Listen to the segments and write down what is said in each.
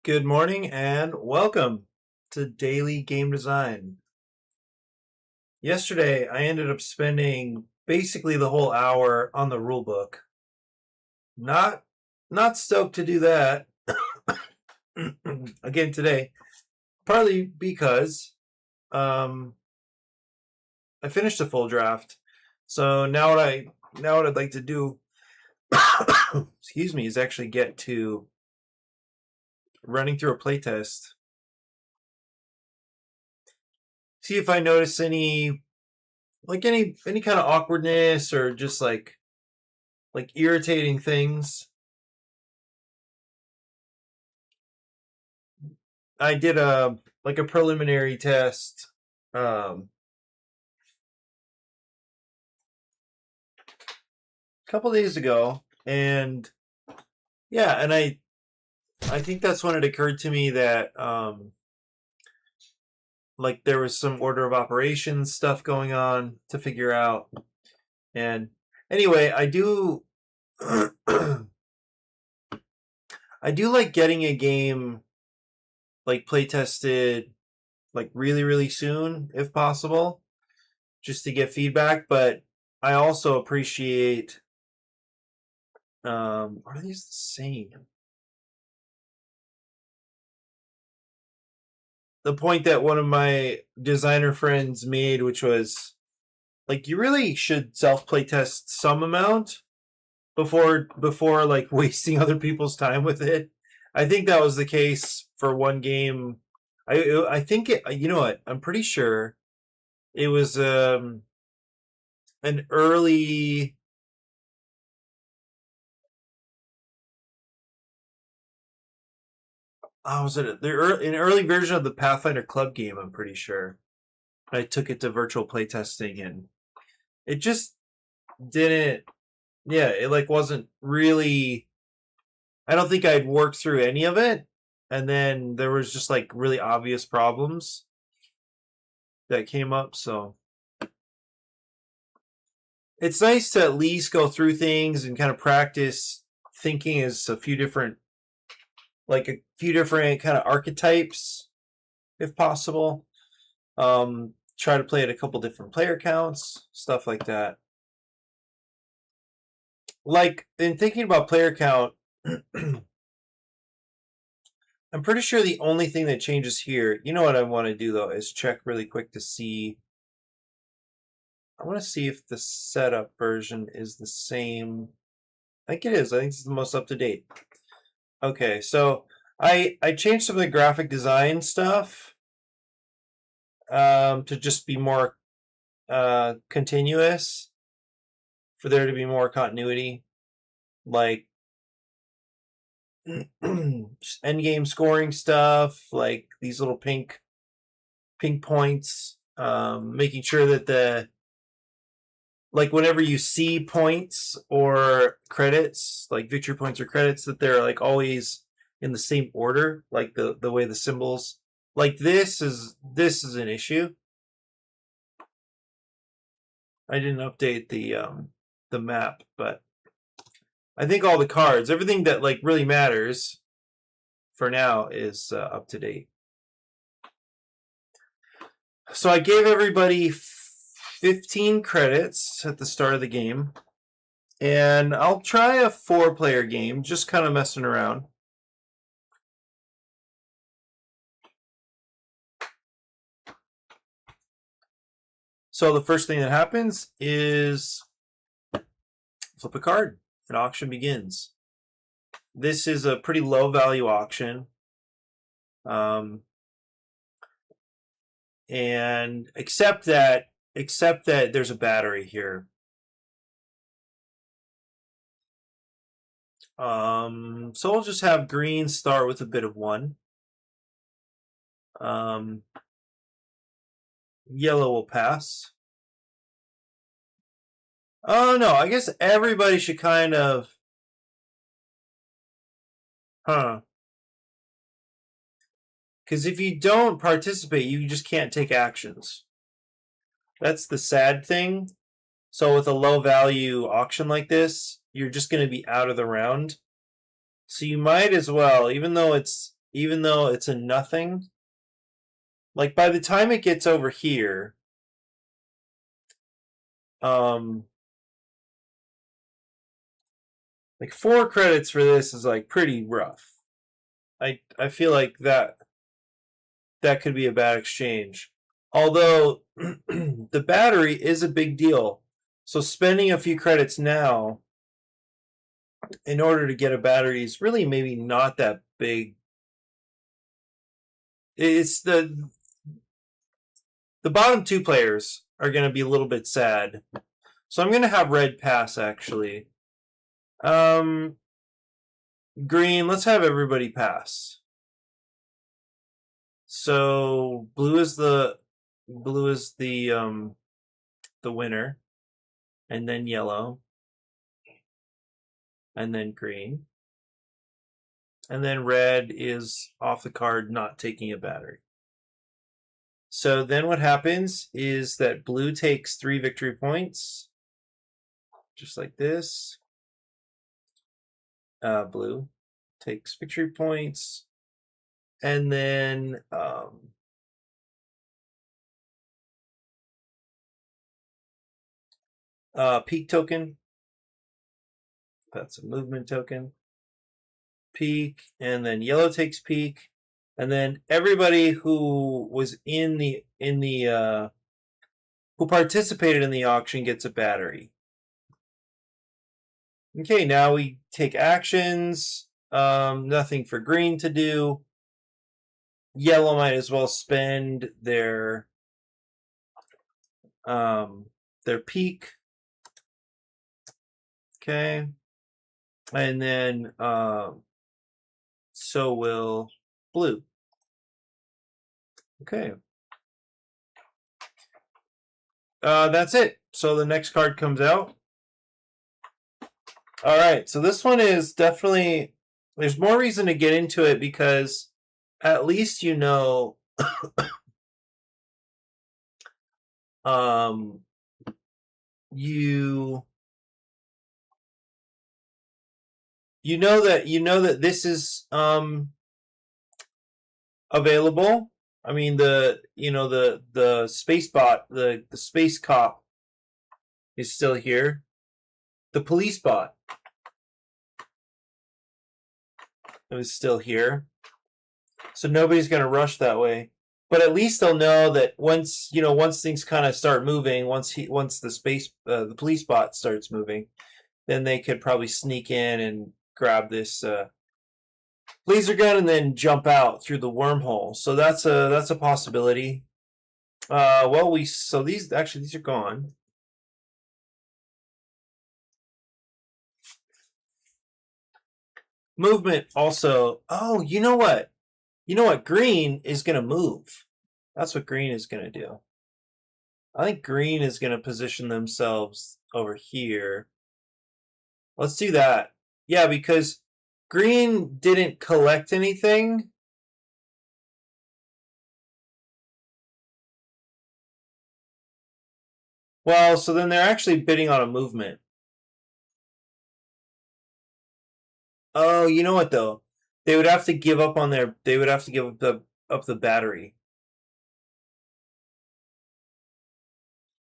Good morning and welcome to Daily Game Design. Yesterday, I ended up spending basically the whole hour on the rulebook. Not stoked to do that again today, partly because I finished a full draft. So now what I'd like to do, excuse me, is actually get to running through a playtest. See if I notice any kind of awkwardness or just like irritating things. I did a preliminary test a couple days ago, and yeah, and I think that's when it occurred to me that there was some order of operations stuff going on to figure out. And anyway, I do I do like getting a game play tested really, really soon if possible, just to get feedback. But I also appreciate are these the same? The point that one of my designer friends made, which was you really should self play test some amount before wasting other people's time with it. I think that was the case for one game. I think it. You know what? I'm pretty sure it was an early. Was it an early version of the Pathfinder Club game? I'm pretty sure. I took it to virtual playtesting, and it just didn't. Yeah, it wasn't really. I don't think I'd worked through any of it, and then there was just really obvious problems that came up. So it's nice to at least go through things and kind of practice thinking as a few different kind of archetypes, if possible. Try to play at a couple different player counts, stuff like that. In thinking about player count, I'm pretty sure the only thing that changes here, you know what I want to do though, is check really quick to see. I want to see if the setup version is the same. I think it is. I think it's the most up to date. Okay, so I changed some of the graphic design stuff to just be more continuous, for there to be more continuity, like just end game scoring stuff, like these little pink points, making sure that whenever you see points or credits, like victory points or credits, that they're always in the same order, like the way the symbols. This is an issue. I didn't update the map, but I think all the cards, everything that really matters for now, is up to date. So I gave everybody 15 credits at the start of the game, and I'll try a 4-player game, just kind of messing around. So the first thing that happens is flip a card, and auction begins. This is a pretty low value auction. And except that there's a battery here. So we'll just have green start with a bid of 1. Yellow will pass. Oh no, I guess everybody should kind of... Because if you don't participate, you just can't take actions. That's the sad thing. So with a low value auction like this, you're just going to be out of the round. So you might as well, even though it's even though it's a nothing. Like by the time it gets over here, like 4 credits for this is like pretty rough. I feel like that could be a bad exchange. Although the battery is a big deal. So spending a few credits now in order to get a battery is really maybe not that big. It's the bottom 2 players are going to be a little bit sad. So I'm going to have red pass actually. Green, let's have everybody pass. So blue is the winner, and then yellow, and then green, and then red is off the card, not taking a battery. So then what happens is that blue takes 3 victory points, just like this. Blue takes victory points, and then peak token. That's a movement token. Peak, and then yellow takes peak, and then everybody who was who participated in the auction gets a battery. Okay, now we take actions. Nothing for green to do. Yellow might as well spend their peak. Okay. And then so will blue. Okay. That's it. So the next card comes out. All right. So this one is definitely, there's more reason to get into it because at least you know you know that this is available. I mean the space bot, the space cop is still here. The police bot is still here. So nobody's going to rush that way. But at least they'll know that once things kind of start moving, once the police bot starts moving, then they could probably sneak in and grab this laser gun and then jump out through the wormhole. So that's a possibility. These are gone. Movement also. Oh, you know what? Green is going to move. That's what green is going to do. I think green is going to position themselves over here. Let's do that. Yeah, because green didn't collect anything. Well, so then they're actually bidding on a movement. Oh, you know what though? They would have to give up on their. They would have to give up the battery.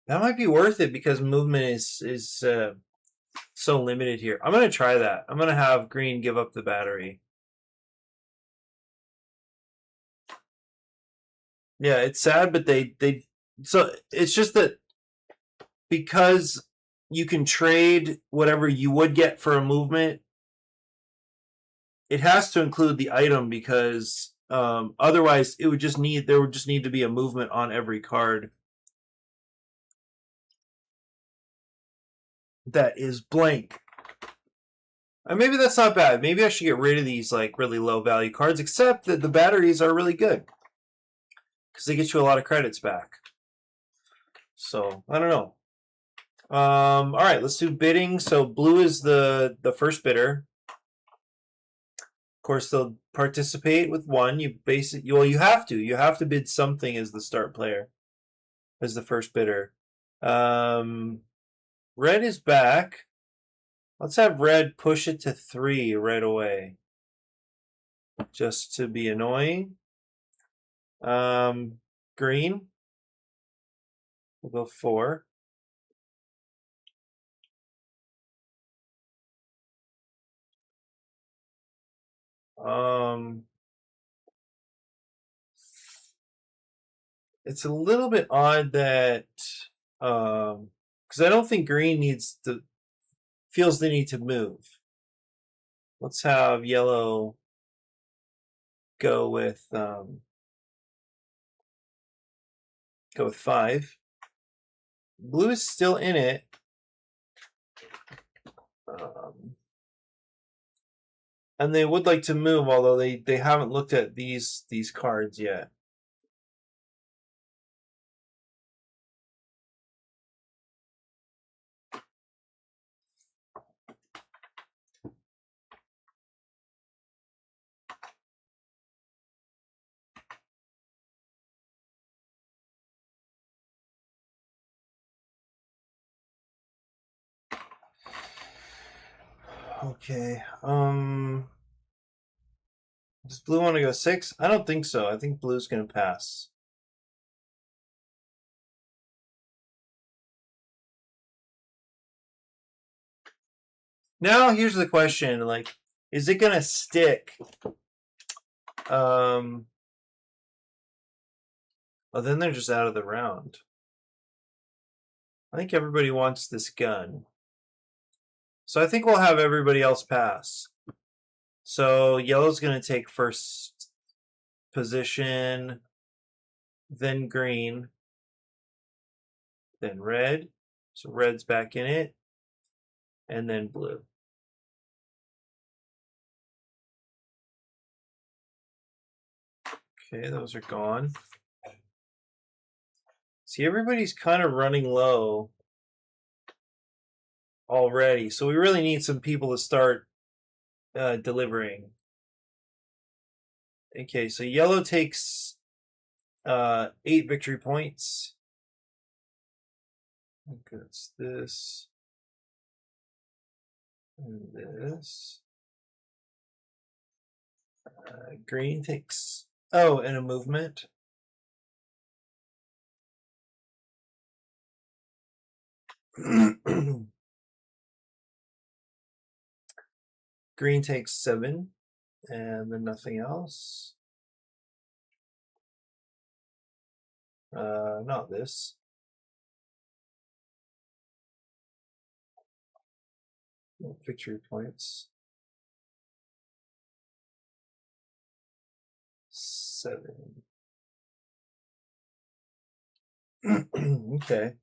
That might be worth it because movement is so limited here. I'm gonna try that. I'm gonna have green give up the battery. Yeah, it's sad, but they so it's just that because you can trade whatever you would get for a movement, it has to include the item because otherwise there would just need to be a movement on every card that is blank. And maybe that's not bad. Maybe I should get rid of these like really low value cards, except that the batteries are really good because they get you a lot of credits back. So I don't know. All right, let's do bidding. So blue is the first bidder. Of course, they'll participate with 1. You have to bid something as the start player, as the first bidder. Red is back. Let's have red push it to 3 right away. just to be annoying. Green. We'll go 4. It's a little bit odd that because I don't think green feels the need to move. Let's have yellow go with 5. Blue is still in it. And they would like to move, although they haven't looked at these cards yet. Okay. Does blue want to go 6? I don't think so. I think blue's going to pass. Now here's the question, like, is it going to stick? Oh, then they're just out of the round. I think everybody wants this gun. So I think we'll have everybody else pass. So yellow's going to take first position, then green, then red. So red's back in it, and then blue. Okay, those are gone. See, everybody's kind of running low already, so we really need some people to start delivering. Okay, so yellow takes 8 victory points. Okay, it's this and this. Green takes and a movement. Green takes 7, and then nothing else. Not this. No victory points. 7. Okay.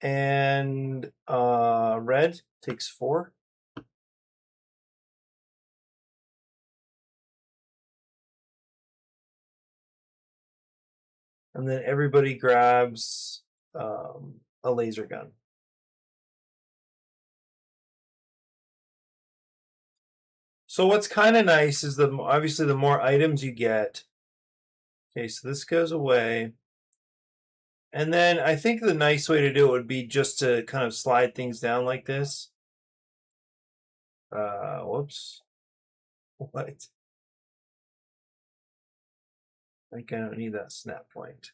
And red takes 4. And then everybody grabs a laser gun. So what's kind of nice is obviously the more items you get. Okay, so this goes away. And then I think the nice way to do it would be just to kind of slide things down like this. Whoops. What? I think I don't need that snap point.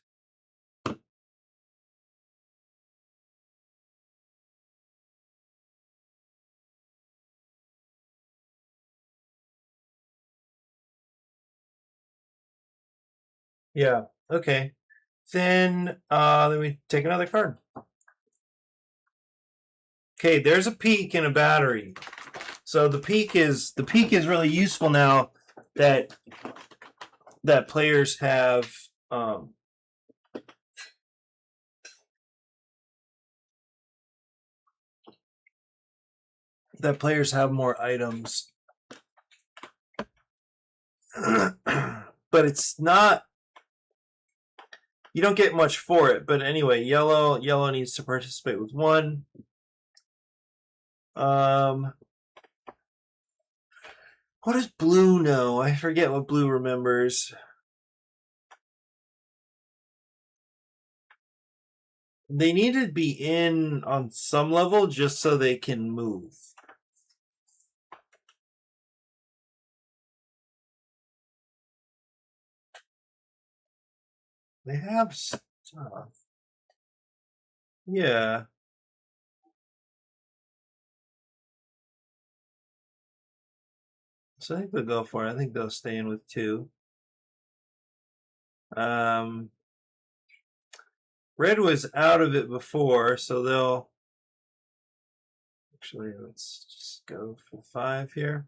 Yeah, okay. Then let me take another card. Okay, there's a peak and a battery. So the peak is really useful now that players have more items. But it's not, you don't get much for it. But anyway, yellow needs to participate with 1. What does blue know? I forget what blue remembers. They need to be in on some level just so they can move. They have stuff. Yeah. So I think they'll go for it. I think they'll stay in with 2. Red was out of it before, so they'll actually, let's just go for 5 here.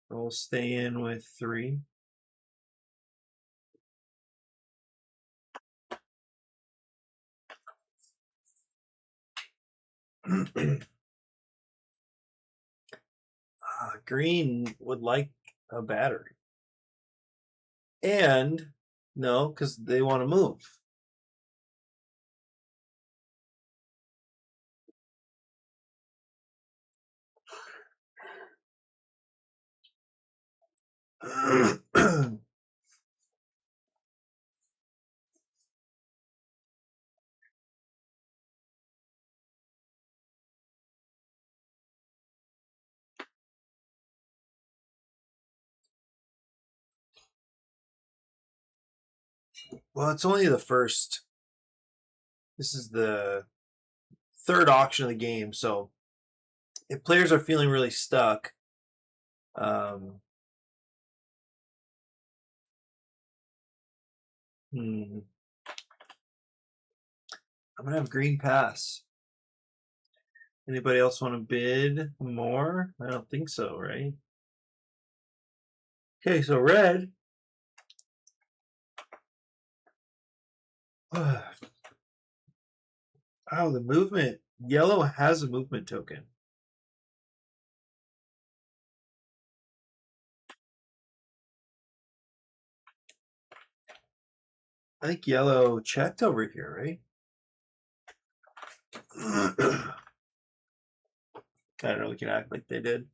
We'll stay in with 3. Green would like a battery. And no, because they want to move. Well, it's only the first. This is the 3rd auction of the game, so if players are feeling really stuck, I'm gonna have green pass. Anybody else want to bid more? I don't think so, right? Okay, so red. Oh, the movement. Yellow has a movement token. I think yellow checked over here, right? I don't know. We can act like they did.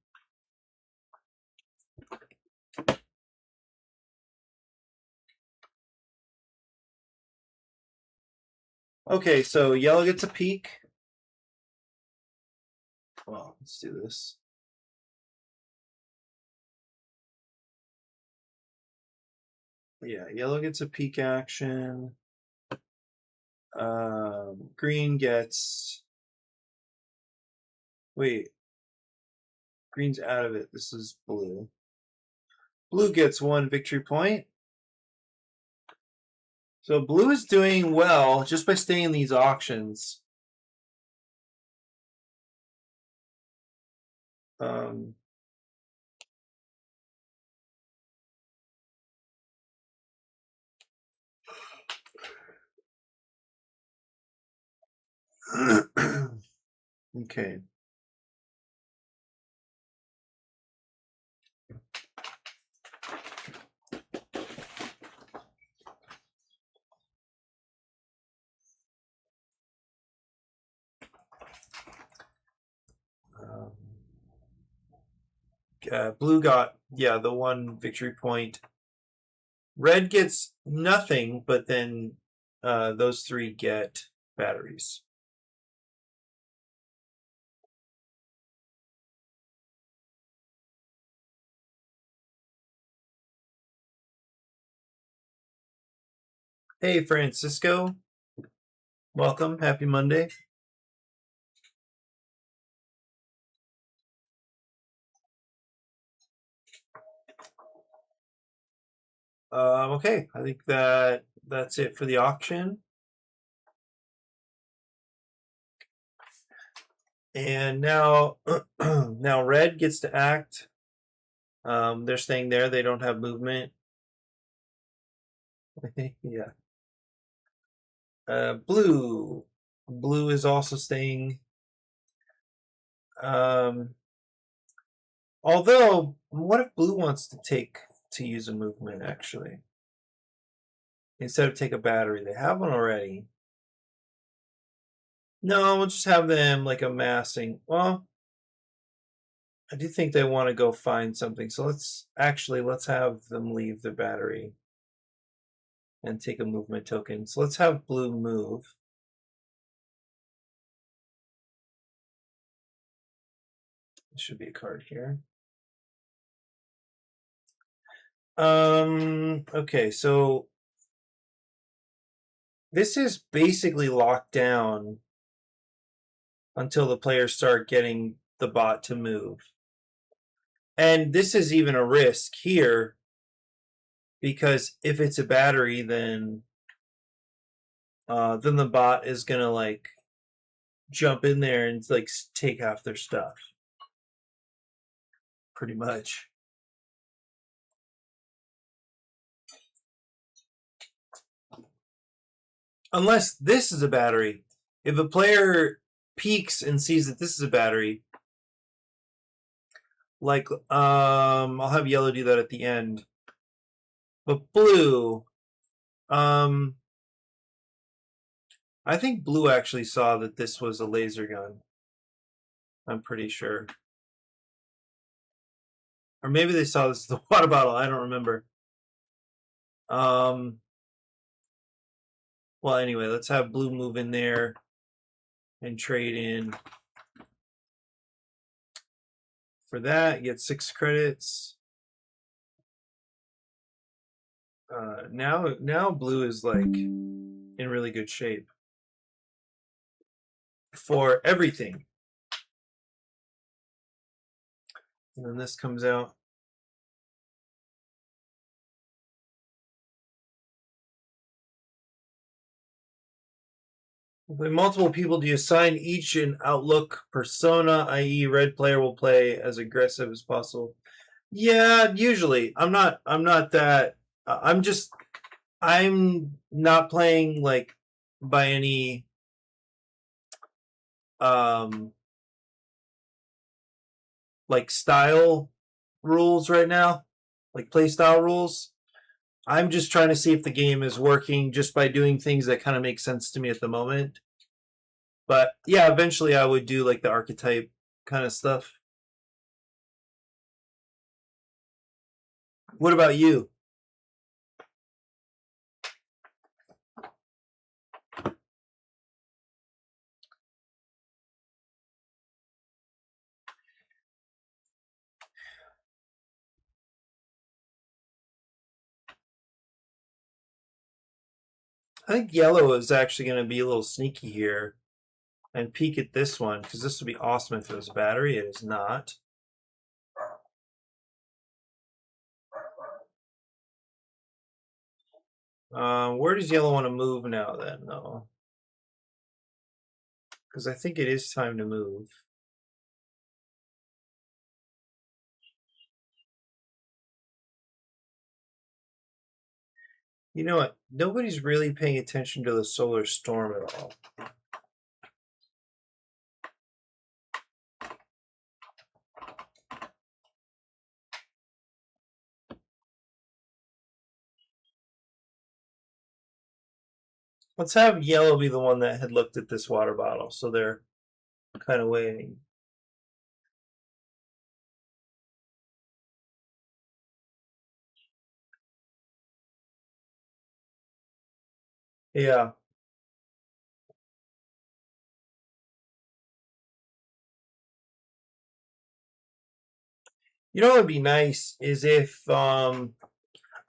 Okay, so yellow gets a peek. Well, let's do this. Yeah, yellow gets a peek action. Green gets. Wait. Green's out of it. This is blue. Blue gets 1 victory point. So blue is doing well just by staying in these auctions. Okay. Blue got, yeah, the 1 victory point. Red gets nothing, but then those 3 get batteries. Hey, Francisco. Welcome. Happy Monday. Okay, I think that's it for the auction. And now, now red gets to act. They're staying there. They don't have movement. Yeah. Blue. Blue is also staying. Although, what if blue wants to use a movement, actually? Instead of take a battery. They have one already. No, we'll just have them like amassing. Well, I do think they want to go find something. So let's have them leave the battery and take a movement token. So let's have blue move. There should be a card here. Okay, so this is basically locked down until the players start getting the bot to move. And this is even a risk here because if it's a battery, then the bot is gonna like jump in there and like take half their stuff, pretty much. Unless this is a battery. If a player peeks and sees that this is a battery, like I'll have yellow do that at the end. But blue, I think blue actually saw that this was a laser gun. I'm pretty sure. Or maybe they saw this as the water bottle. I don't remember. Well, anyway, let's have blue move in there and trade in. For that, get 6 credits. Now blue is like in really good shape for everything. And then this comes out. When multiple people, do you assign each an outlook persona, i.e. red player will play as aggressive as possible? Yeah, usually. I'm not that I'm not playing like by any like style rules right now, like play style rules. I'm just trying to see if the game is working just by doing things that kind of make sense to me at the moment. But yeah, eventually I would do like the archetype kind of stuff. What about you? I think yellow is actually going to be a little sneaky here and peek at this one because this would be awesome if it was a battery. It is not. Where does yellow want to move now then? No. Because I think it is time to move. You know what? Nobody's really paying attention to the solar storm at all. Let's have yellow be the one that had looked at this water bottle, so they're kind of waiting. Yeah. You know what would be nice is if I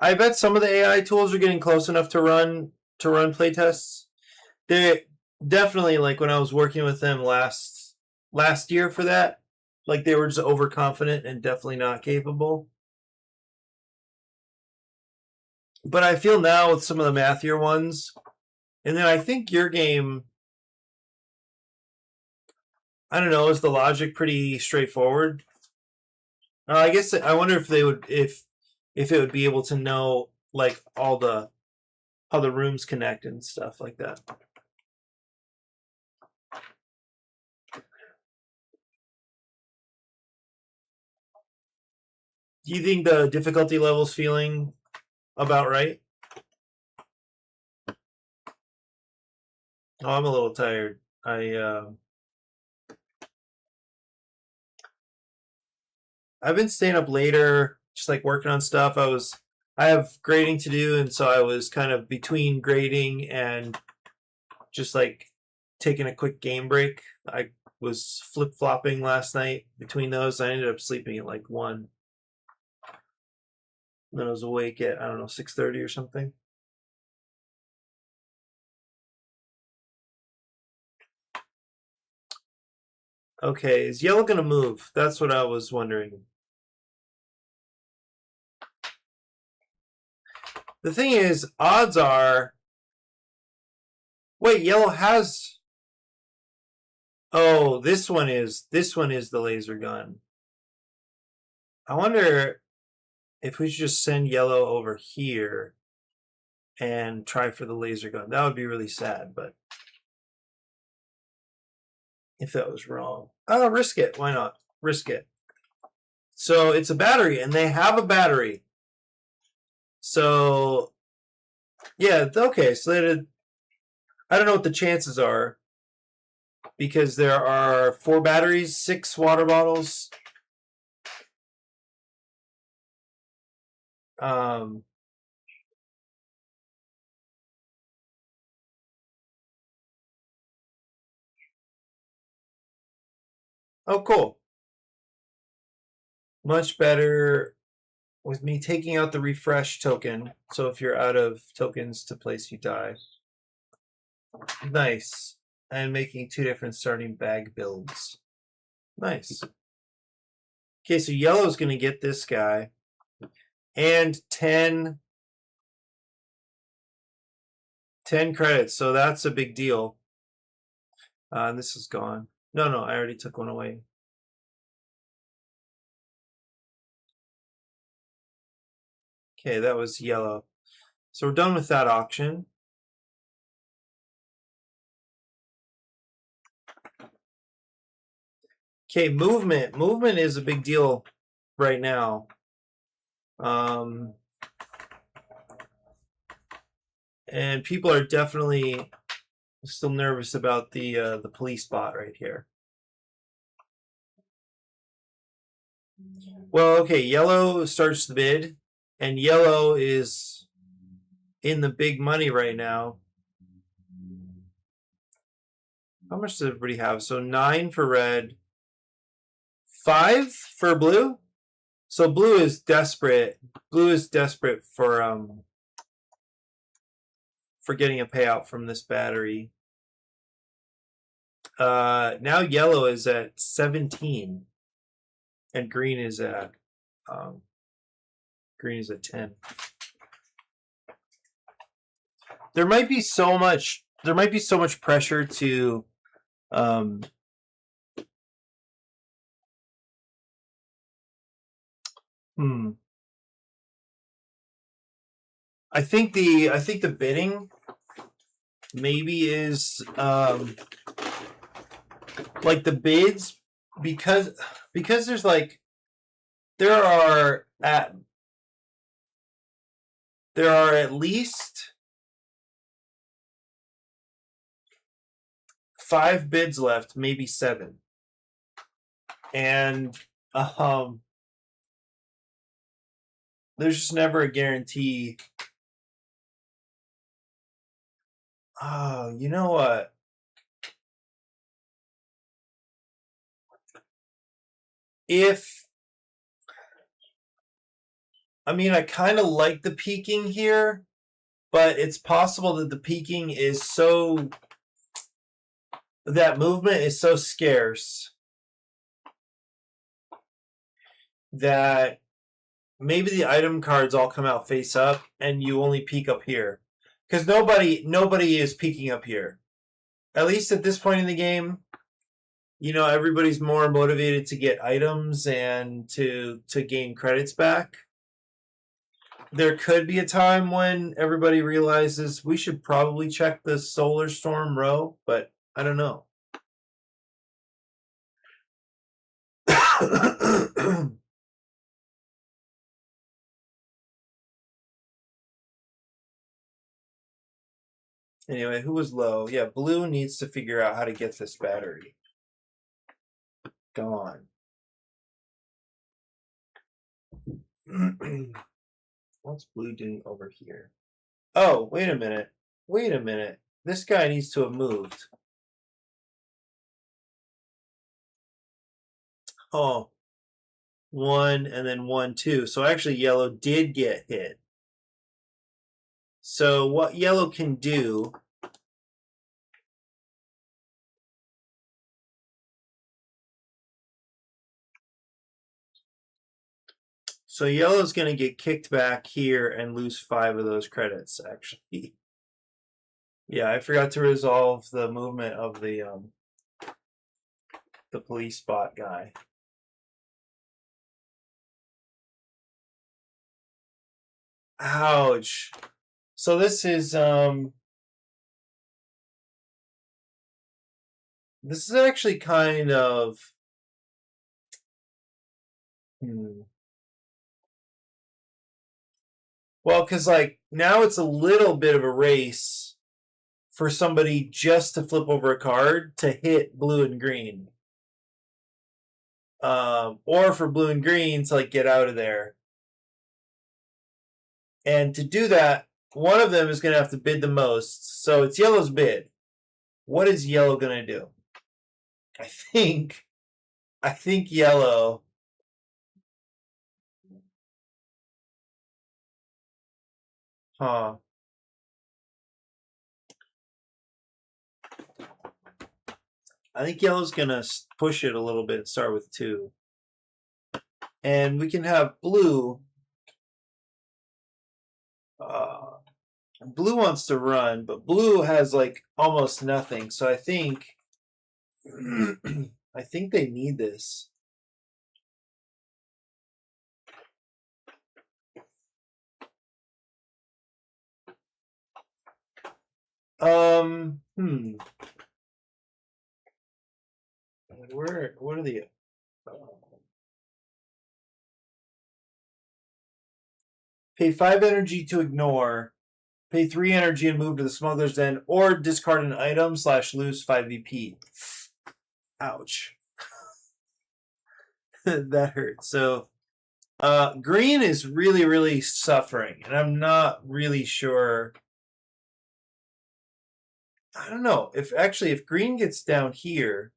bet some of the AI tools are getting close enough to run playtests. They definitely, like when I was working with them last year for that, like they were just overconfident and definitely not capable. But I feel now with some of the mathier ones, and then I think your game, I don't know, is the logic pretty straightforward? I guess I wonder if they would if it would be able to know like all the how the rooms connect and stuff like that. Do you think the difficulty level's feeling about right? Oh, I'm a little tired. I've been staying up later, just like working on stuff. I have grading to do, and so I was kind of between grading and just like taking a quick game break. I was flip-flopping last night between those. I ended up sleeping at like 1. And then I was awake at, I don't know, 6:30 or something. Okay, is yellow going to move? That's what I was wondering. The thing is, odds are... Wait, yellow has... Oh, this one is the laser gun. I wonder if we should just send yellow over here and try for the laser gun. That would be really sad, but if that was wrong. Oh, risk it. Why not? Risk it. So it's a battery, and they have a battery. So, yeah, okay. So they did, I don't know what the chances are because there are 4 batteries, 6 water bottles. Oh, cool. Much better with me taking out the refresh token. So if you're out of tokens to place, you die. Nice. And making 2 different starting bag builds. Nice. Okay, so yellow's going to get this guy. And 10 credits, so that's a big deal. And this is gone. No, I already took one away. Okay, that was yellow. So we're done with that auction. Okay, movement. Movement is a big deal right now. And people are definitely still nervous about the police bot right here. Well, okay, yellow starts the bid, and yellow is in the big money right now. How much does everybody have? So 9 for red, 5 for blue. So blue is desperate. Blue is desperate for getting a payout from this battery. Now yellow is at 17, and green is at 10. There might be so much pressure to I think the bidding maybe is like the bids because there's like there are at least 5 bids left, maybe 7. And there's just never a guarantee. Oh, you know what? I kind of like the peaking here, but it's possible that the peaking is that movement is so scarce that maybe the item cards all come out face up and you only peek up here. Because nobody is peeking up here. At least at this point in the game, everybody's more motivated to get items and to gain credits back. There could be a time when everybody realizes we should probably check the Solar Storm row, but I don't know. Anyway, who was low? Yeah, blue needs to figure out how to get this battery. Gone. What's blue doing over here? Oh, wait a minute. This guy needs to have moved. Oh, 1 and then 1, 2. So actually yellow did get hit. So what yellow can do... So yellow's going to get kicked back here and lose 5 of those credits, actually. Yeah, I forgot to resolve the movement of the police bot guy. Ouch. So this is actually kind of well, because like now it's a little bit of a race for somebody just to flip over a card to hit blue and green. Or for blue and green to like get out of there. And to do that, one of them is going to have to bid the most. So it's yellow's bid. What is yellow going to do? I think yellow... Huh. I think yellow's going to push it a little bit and start with 2. And we can have blue... blue wants to run, but blue has like almost nothing. So I think... I think they need this. What are the... Pay 5 energy to ignore, pay 3 energy and move to the Smugglers Den, or discard an item / lose 5 VP. Ouch. That hurts. So green is really, really suffering, and I'm not really sure. I don't know. If green gets down here...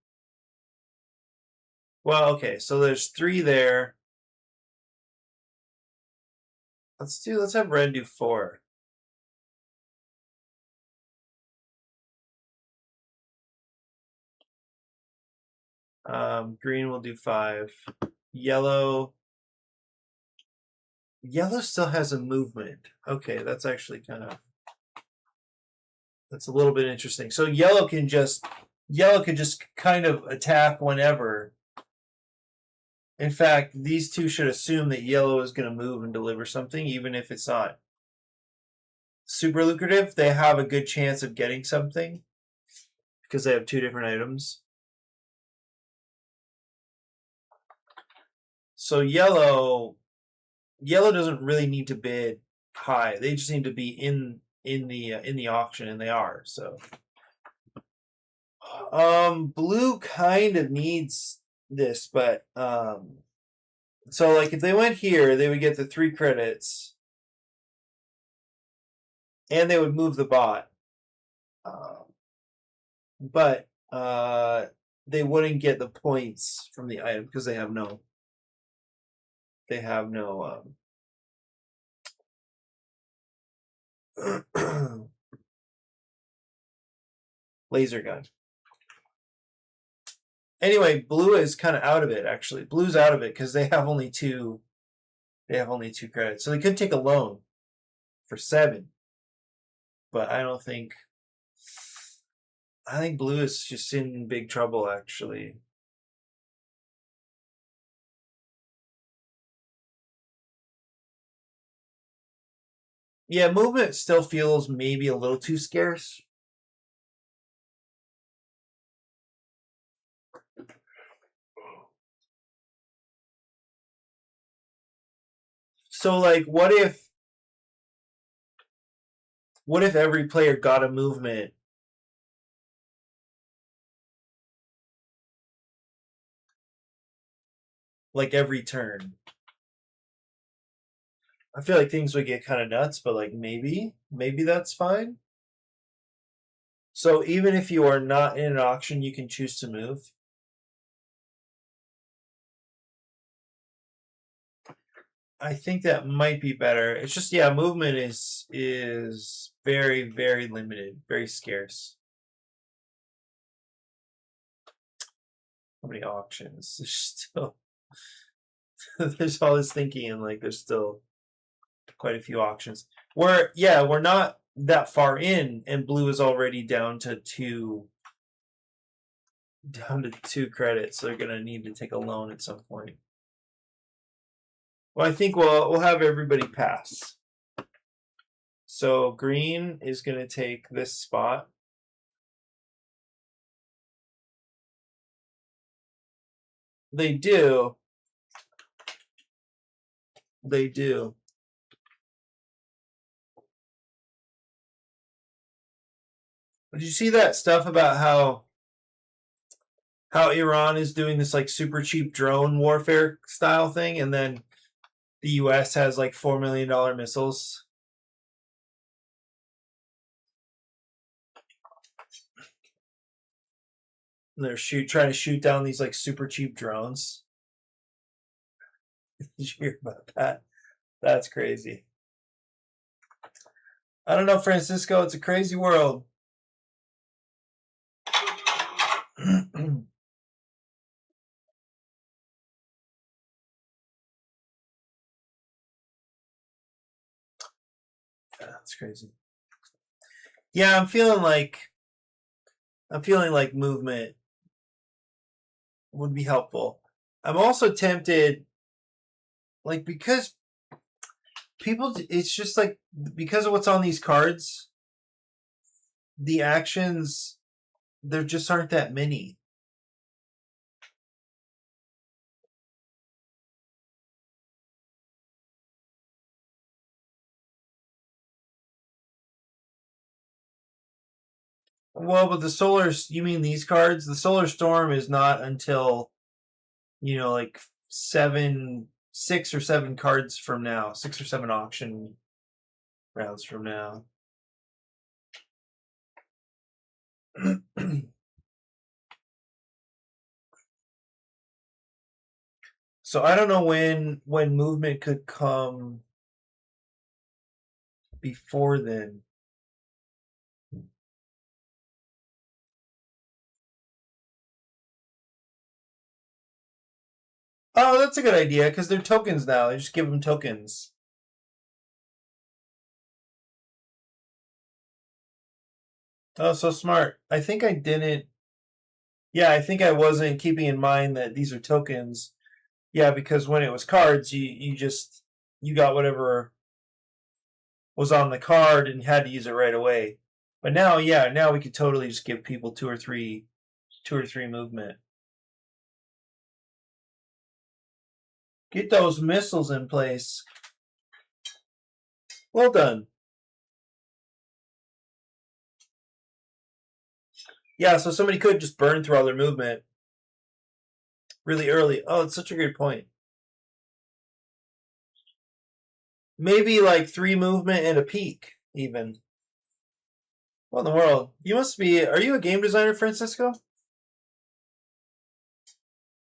Well, okay, so there's 3 there. Let's have red do 4. Green will do 5. Yellow still has a movement. Okay, that's actually that's a little bit interesting. So yellow can just kind of attack whenever. In fact, these two should assume that yellow is going to move and deliver something, even if it's not super lucrative. They have a good chance of getting something because they have 2 different items. So yellow doesn't really need to bid high. They just need to be in the auction, and they are. So blue kind of needs this, but so like if they went here, they would get the 3 credits, and they would move the bot. But they wouldn't get the points from the item because they have no laser gun. Anyway, blue is kind of out of it, actually. Blue's out of it because they have only 2 credits. So they could take a loan for 7. But I think blue is just in big trouble, actually. Yeah, movement still feels maybe a little too scarce. So like what if every player got a movement like every turn? I feel like things would get kind of nuts, but like maybe that's fine. So even if you are not in an auction, you can choose to move. I think that might be better. It's just, yeah, movement is very, very limited, very scarce. How many auctions? There's still there's all this thinking, and like there's still quite a few auctions. We're not that far in, and blue is already down to two credits. So they're gonna need to take a loan at some point. Well, I think we'll have everybody pass. So green is gonna take this spot. They do. They do. Did you see that stuff about how Iran is doing this like super cheap drone warfare style thing, and then the U.S. has like $4 million missiles? And they're trying to shoot down these like super cheap drones. Did you hear about that? That's crazy. I don't know, Francisco. It's a crazy world. That's crazy. Yeah, I'm feeling like movement would be helpful. I'm also tempted, like, because people, it's just like, because of what's on these cards, the actions, there just aren't that many. Well, but the solar, you mean these cards? The solar storm is not until, like 6 or 7 cards from now, 6 or 7 auction rounds from now. So I don't know when movement could come before then. Oh, that's a good idea, because they're tokens now. They just give them tokens. Oh, so smart. I think I didn't. Yeah, I think I wasn't keeping in mind that these are tokens. Yeah, because when it was cards, you got whatever was on the card and had to use it right away. But now, yeah, now we could totally just give people two or three movement. Get those missiles in place. Well done. Yeah, so somebody could just burn through all their movement really early. Oh, it's such a great point. Maybe like 3 movement and a peak, even. What in the world? You must be. Are you a game designer, Francisco?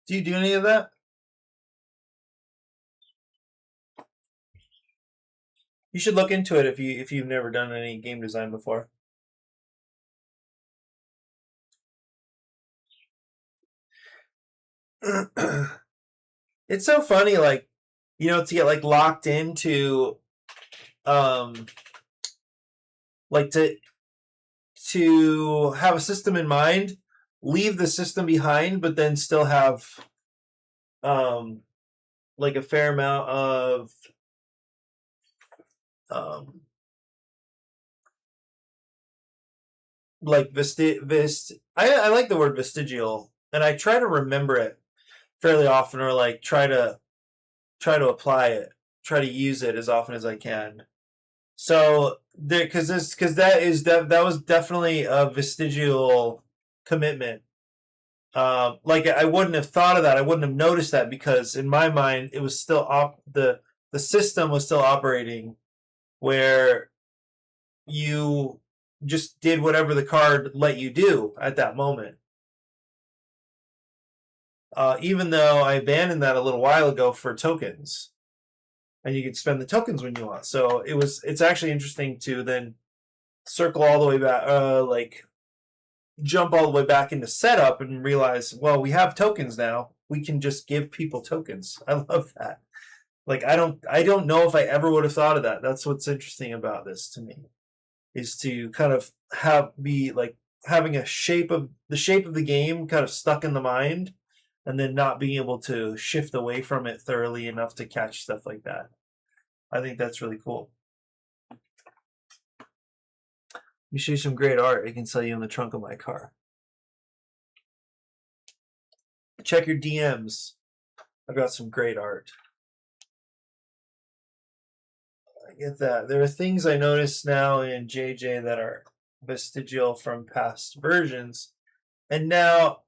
Do you do any of that? You should look into it if you've never done any game design before. It's so funny, like, to get like locked into, like to have a system in mind, leave the system behind, but then still have, like a fair amount of, like I like the word vestigial, and I try to remember it fairly often, or like try to apply it, try to use it as often as I can. So there, because that was definitely a vestigial commitment. Like I wouldn't have thought of that. I wouldn't have noticed that, because in my mind it was still the system was still operating, where you just did whatever the card let you do at that moment. Even though I abandoned that a little while ago for tokens. and you can spend the tokens when you want. So it's actually interesting to then circle all the way back, like jump all the way back into setup and realize, well, we have tokens now. We can just give people tokens. I love that. Like I don't know if I ever would have thought of that. That's what's interesting about this to me, is to kind of be like having the shape of the game kind of stuck in the mind, and then not being able to shift away from it thoroughly enough to catch stuff like that. I think that's really cool. You show you some great art. I can sell you in the trunk of my car. Check your DMs. I've got some great art. I get that. There are things I notice now in JJ that are vestigial from past versions, and now,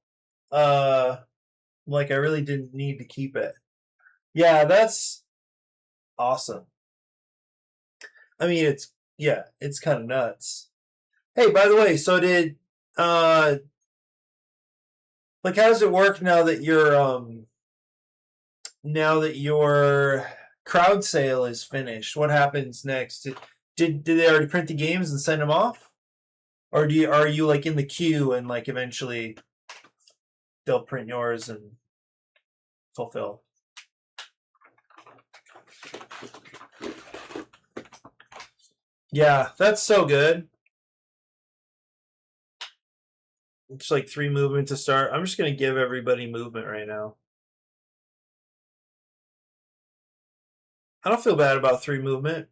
like I really didn't need to keep it. Yeah, that's awesome. I mean, it's kind of nuts. Hey, by the way, so did like how does it work now that your crowd sale is finished? What happens next? Did they already print the games and send them off, or are you like in the queue and like eventually they'll print yours and fulfill? Yeah, that's so good. It's like 3 movement to start. I'm just gonna give everybody movement right now. I don't feel bad about 3 movement.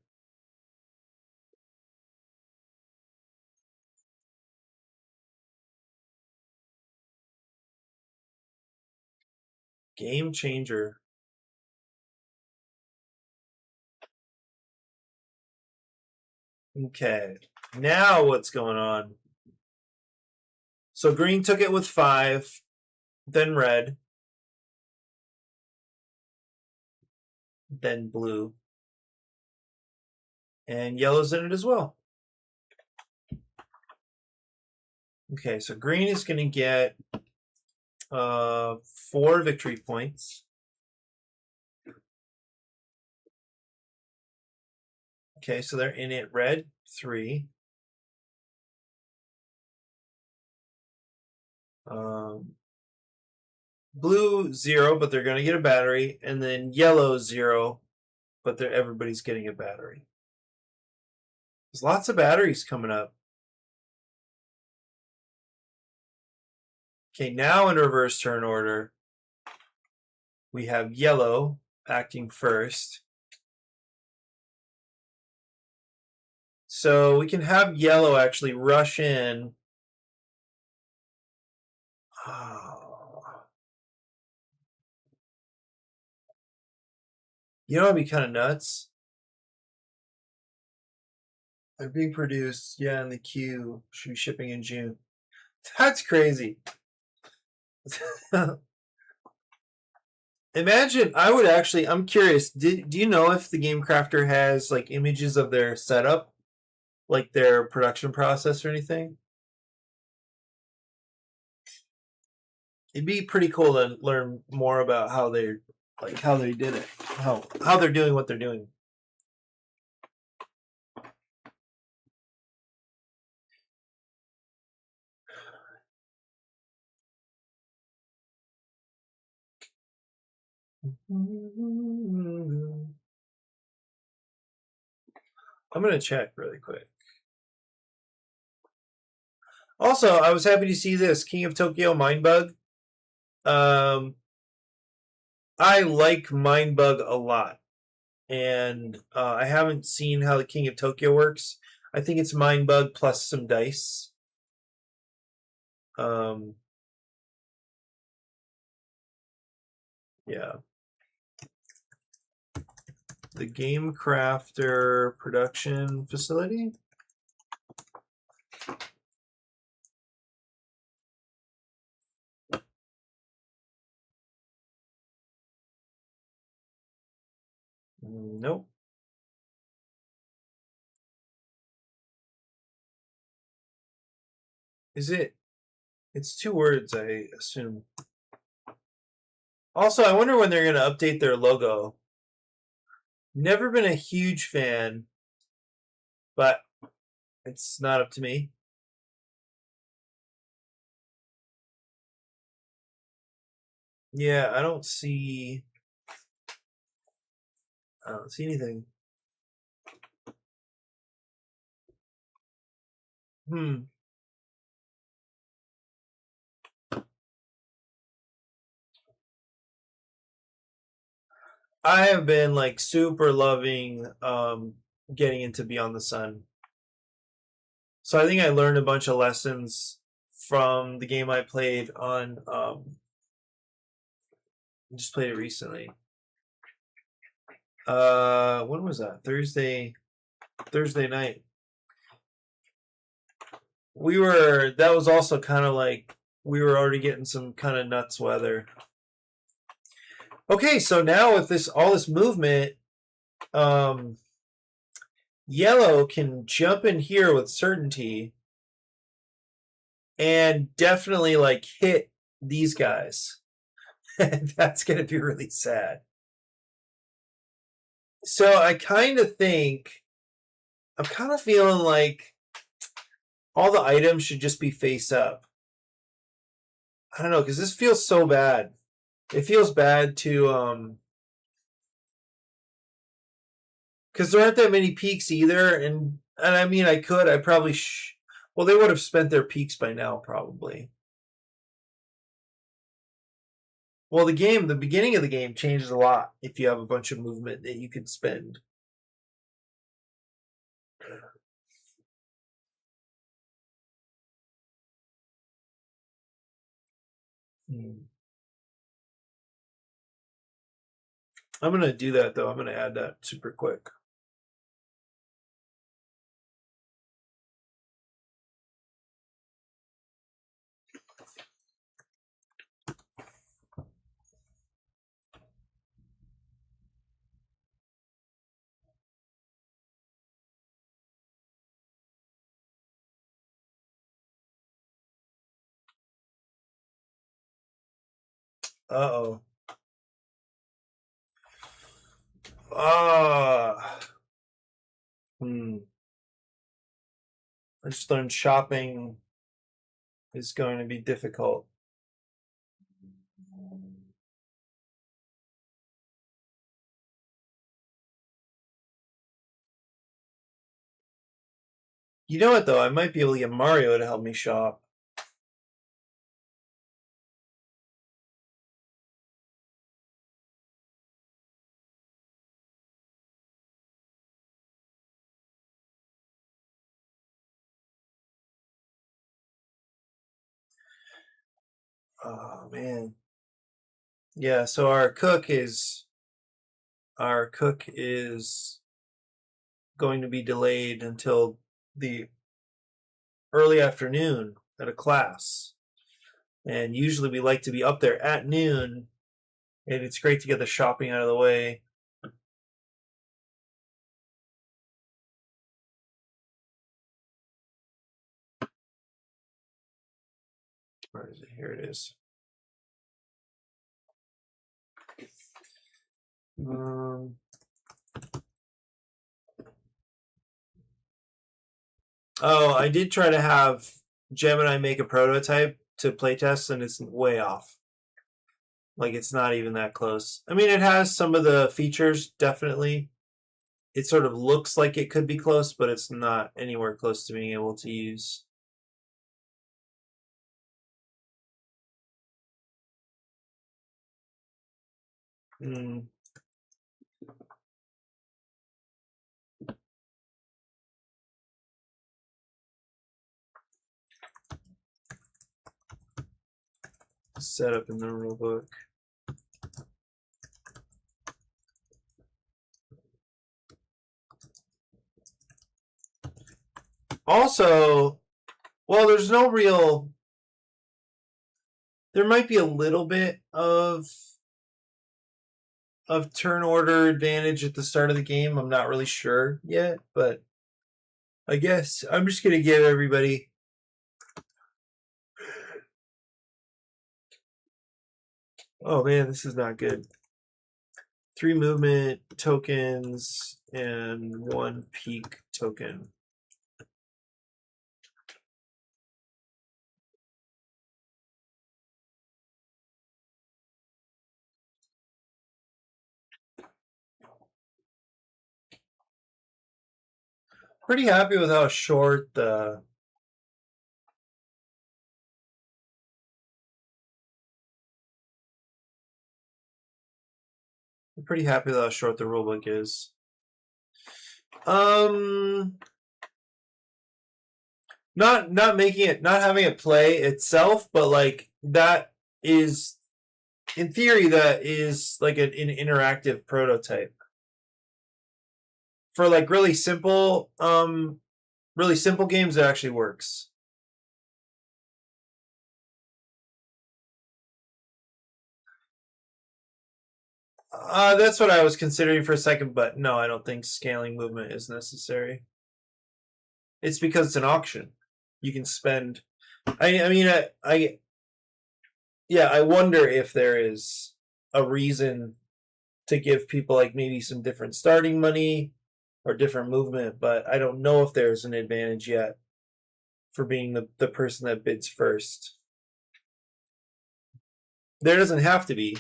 Game changer. Okay, now what's going on? So green took it with 5, then red, then blue, and yellow's in it as well. Okay, so green is going to get 4 victory points. Okay, so they're in it. Red, 3. Blue, 0, but they're going to get a battery. And then yellow, 0, but everybody's getting a battery. There's lots of batteries coming up. Okay, now in reverse turn order, we have yellow acting first. So we can have yellow actually rush in. Oh. You know what would be kind of nuts? They're being produced, yeah, in the queue. Should be shipping in June. That's crazy. Imagine, I'm curious, do you know if the Game Crafter has like images of their setup? Like their production process or anything? It'd be pretty cool to learn more about how they did it. How they're doing what they're doing. I'm gonna check really quick. Also, I was happy to see this King of Tokyo Mindbug. I like Mindbug a lot, and I haven't seen how the King of Tokyo works. I think it's Mindbug plus some dice. Yeah. The Game Crafter production facility. Nope. Is it? It's 2 words, I assume. Also, I wonder when they're going to update their logo. Never been a huge fan, but it's not up to me. Yeah, I don't see anything. Hmm. I have been like super loving getting into Beyond the Sun. So I think I learned a bunch of lessons from the game I played on just played it recently. When was that? Thursday night. That was also kind of like we were already getting some kind of nuts weather. Okay, so now with all this movement, um yellow can jump in here with certainty and definitely like hit these guys. That's going to be really sad. So I'm kind of feeling like all the items should just be face up. I don't know, because this feels so bad. It feels bad to because there aren't that many peaks either, and I mean I probably well, they would have spent their peaks by now probably. Well, the beginning of the game changes a lot if you have a bunch of movement that you can spend. I'm gonna do that though. I'm gonna add that super quick. Uh-oh. Ah. Hmm. I just learned shopping is going to be difficult. You know what though? I might be able to get Mario to help me shop. Oh man. Yeah, so our cook is going to be delayed until the early afternoon at a class. And usually we like to be up there at noon, and it's great to get the shopping out of the way. Where is it? Here it is. Um, oh, I did try to have Gemini make a prototype to playtest, and it's way off. Like, it's not even that close. I mean, it has some of the features, definitely. It sort of looks like it could be close, but it's not anywhere close to being able to use. Mm. Set up in the rule book. Also, well, there's no real. There might be a little bit of turn order advantage at the start of the game. I'm not really sure yet, but I guess I'm just gonna give everybody. Oh man, this is not good. 3 movement tokens and 1 peak token. Pretty happy with how short the I'm pretty happy with how short the rulebook is. Not making it, not having it play itself, but like that is, in theory, that is like an interactive prototype for like really simple games. It actually works. That's what I was considering for a second, but no, I don't think scaling movement is necessary. It's because it's an auction. You can spend. I wonder if there is a reason to give people like maybe some different starting money or different movement, but I don't know if there's an advantage yet for being the person that bids first. There doesn't have to be,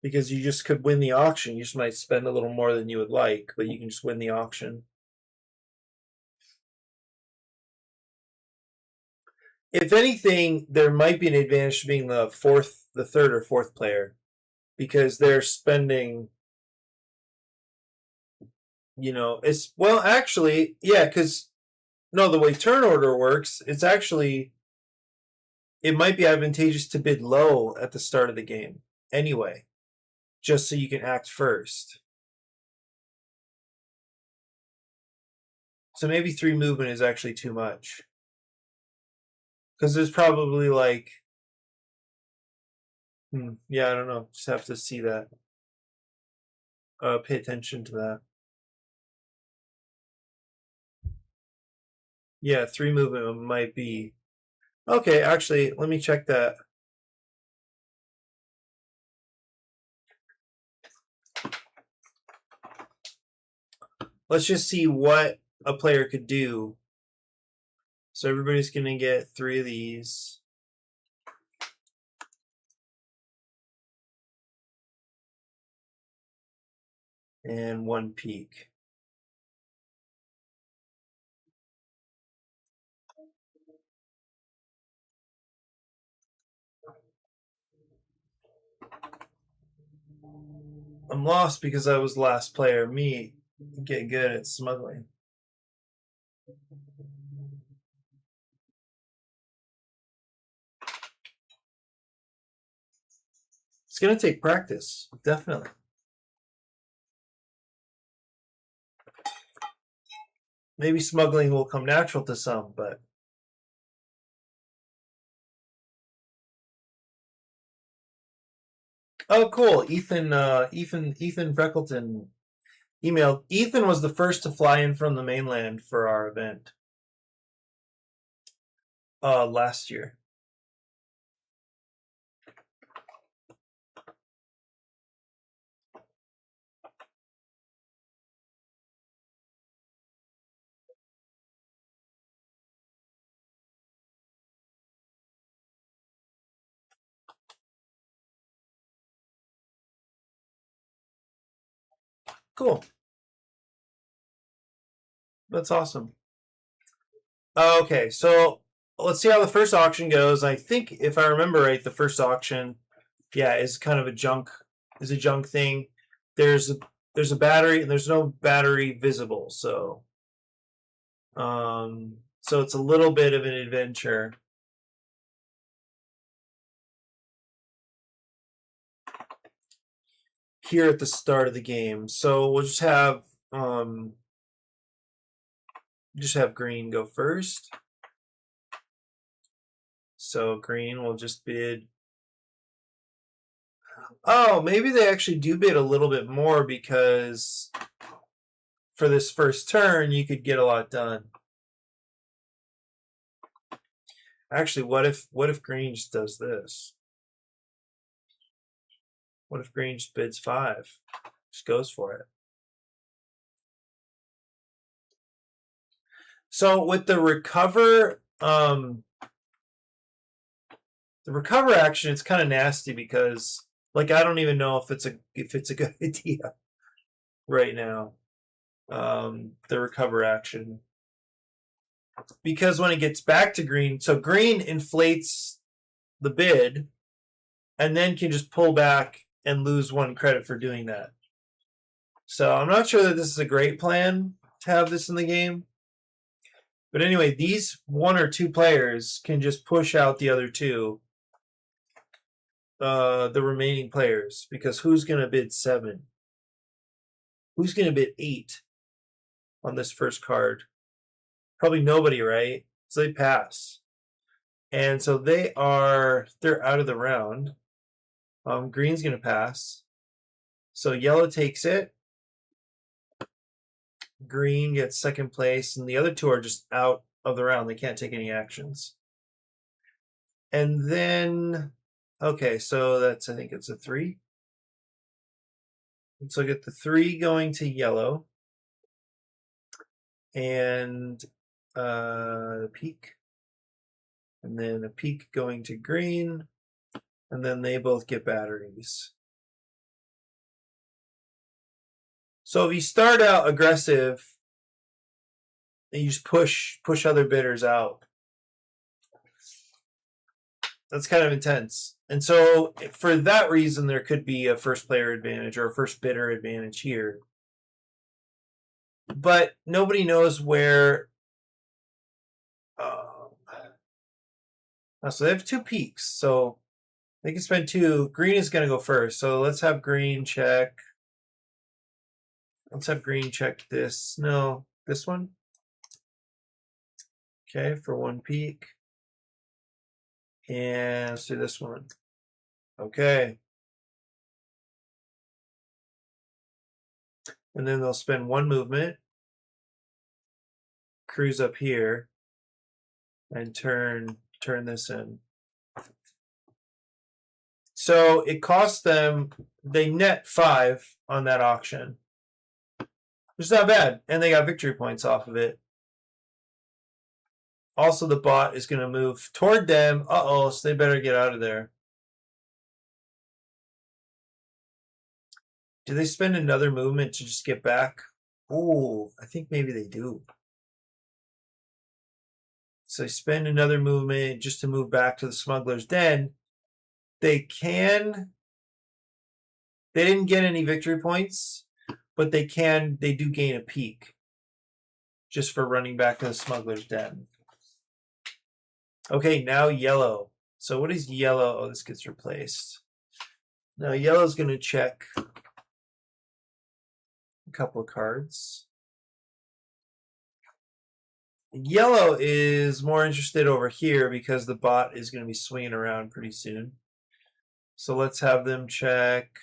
because you just could win the auction. You just might spend a little more than you would like, but you can just win the auction. If anything, there might be an advantage to being the third or fourth player, because they're spending, it's, well, actually, yeah, because no, the way turn order works, it's actually, it might be advantageous to bid low at the start of the game anyway, just so you can act first. So maybe 3 movement is actually too much, because there's probably like, yeah, I don't know. Just have to see that. Pay attention to that. Yeah, 3 movement might be. Okay, actually, let me check that. Let's just see what a player could do. So everybody's going to get 3 of these. And 1 peak. I'm lost because I was the last player. Me get good at smuggling. It's going to take practice, definitely. Maybe smuggling will come natural to some, but oh, cool. Ethan Freckleton emailed. Ethan was the first to fly in from the mainland for our event last year. Cool. That's awesome. Okay, so let's see how the first auction goes. I think if I remember right, the first auction, yeah, is kind of a junk thing. There's a battery and there's no battery visible, so so it's a little bit of an adventure. Here at the start of the game. So we'll just have green go first. So green will just bid. Oh, maybe they actually do bid a little bit more, because for this first turn you could get a lot done. Actually, what if green just does this? What if green just bids 5? Just goes for it. So with the recover action, it's kind of nasty because like I don't even know if it's a good idea right now. The recover action. Because when it gets back to green, so green inflates the bid and then can just pull back and lose 1 credit for doing that. So I'm not sure that this is a great plan to have this in the game. But anyway, these 1 or 2 players can just push out the other 2, the remaining players, because who's going to bid 7? Who's going to bid 8 on this first card? Probably nobody, right? So they pass. And so they're out of the round. Green's going to pass. So yellow takes it. Green gets second place, and the other 2 are just out of the round. They can't take any actions. And then, okay, so I think it's a 3. Let's look at the 3 going to yellow. And the peak. And then a peak going to green. And then they both get batteries. So if you start out aggressive and you just push other bidders out, that's kind of intense. And so for that reason, there could be a first player advantage or a first bidder advantage here. But nobody knows where. So they have 2 peaks. So they can spend 2. Green is going to go first. So let's have green check. Let's have green check this. No, this one. Okay, for 1 peak. And let's do this one. Okay. And then they'll spend 1 movement, cruise up here, and turn this in. So it costs them, they net 5 on that auction. Which is not bad. And they got victory points off of it. Also, the bot is going to move toward them. Uh-oh, so they better get out of there. Do they spend another movement to just get back? Oh, I think maybe they do. So they spend another movement just to move back to the smuggler's den. They didn't get any victory points, but they do gain a peak just for running back to the smuggler's den. Okay, now yellow. So what is yellow? Oh, this gets replaced. Now yellow's going to check a couple of cards. Yellow is more interested over here because the bot is going to be swinging around pretty soon. So let's have them check.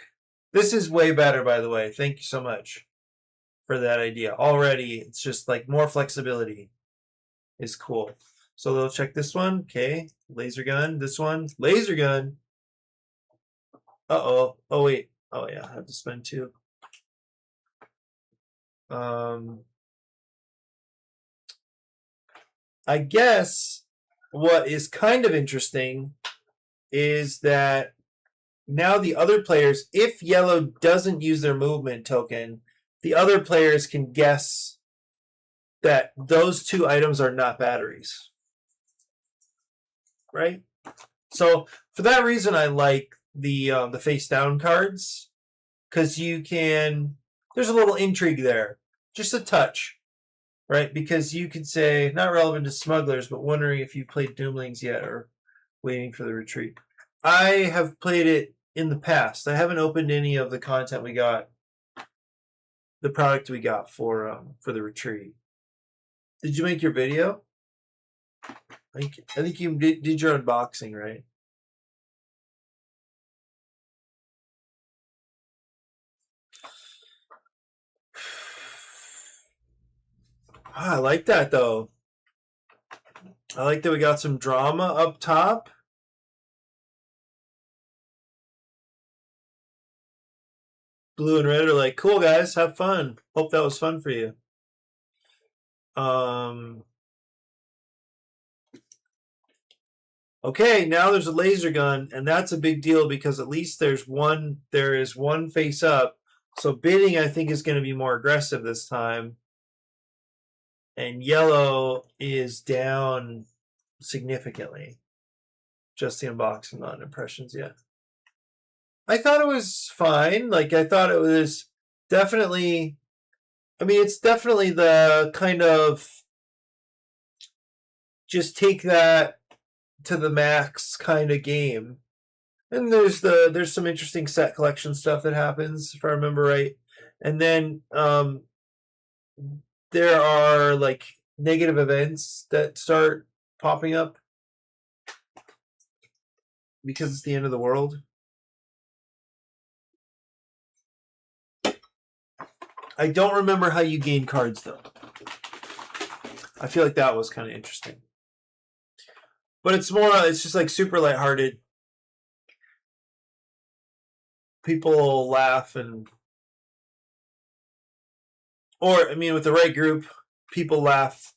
This is way better, by the way. Thank you so much for that idea. Already, it's just like more flexibility is cool. So they'll check this one. Okay, laser gun. This one, laser gun. Uh-oh. Oh, wait. Oh, yeah, I have to spend 2. I guess what is kind of interesting is that now the other players, if yellow doesn't use their movement token, the other players can guess that those 2 items are not batteries. Right? So for that reason, I like the face down cards, because there's a little intrigue there, just a touch, right? Because you could say, not relevant to smugglers, but wondering if you've played Doomlings yet or waiting for the retreat. I have played it in the past. I haven't opened any of the content we got, the product we got for the retreat. Did you make your video? I think you did your unboxing, right? I like that, though. I like that we got some drama up top. Blue and red are like, cool guys, have fun. Hope that was fun for you. Okay, now there's a laser gun, and that's a big deal because at least there is one face up. So bidding, I think, is going to be more aggressive this time. And yellow is down significantly. Just the unboxing, not impressions yet. I thought it was fine. Like, I thought it was definitely, I mean, it's definitely the kind of just take that to the max kind of game. And there's some interesting set collection stuff that happens, if I remember right. And then there are like negative events that start popping up because it's the end of the world. I don't remember how you gain cards though. I feel like that was kind of interesting. But it's just like super lighthearted. People laugh or I mean, with the right group, people laugh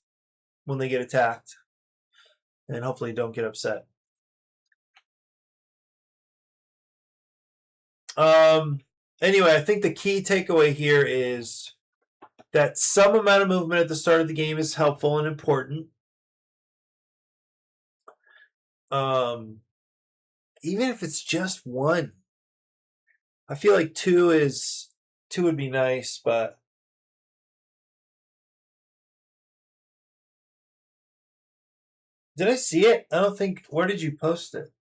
when they get attacked and hopefully don't get upset. Anyway, I think the key takeaway here is that some amount of movement at the start of the game is helpful and important. Even if it's just one. I feel like two would be nice, but did I see it? I don't think. Where did you post it?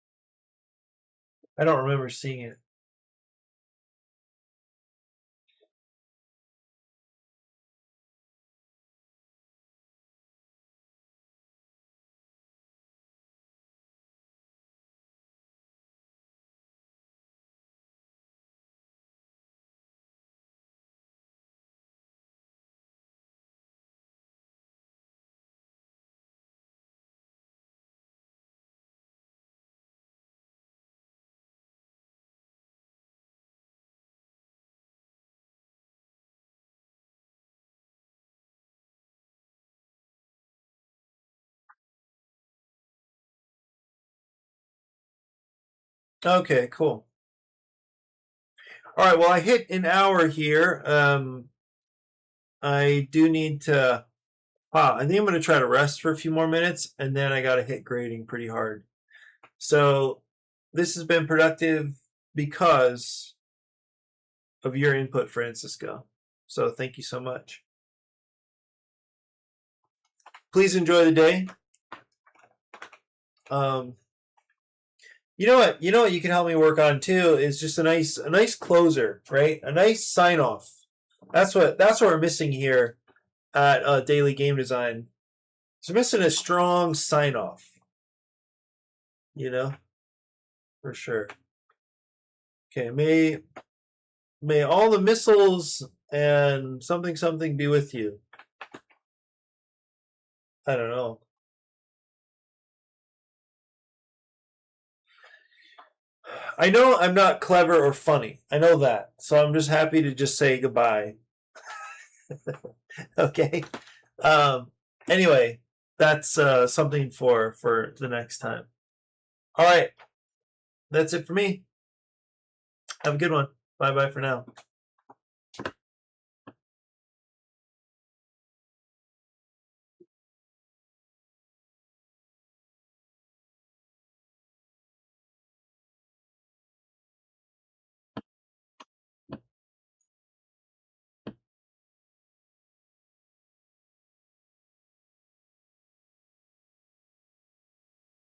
I don't remember seeing it. Okay, cool. All right, well, I hit an hour here. I do need to. Wow, I think I'm going to try to rest for a few more minutes, and then I got to hit grading pretty hard. So this has been productive because of your input, Francisco. So thank you so much. Please enjoy the day. You know what you can help me work on too is just a nice closer, right? A nice sign off. That's what we're missing here at Daily Game Design. So we're missing a strong sign off. You know, for sure. Okay, may all the missiles and something be with you. I don't know. I know I'm not clever or funny. I know that. So I'm just happy to just say goodbye. Okay. Anyway, that's something for the next time. All right. That's it for me. Have a good one. Bye-bye for now.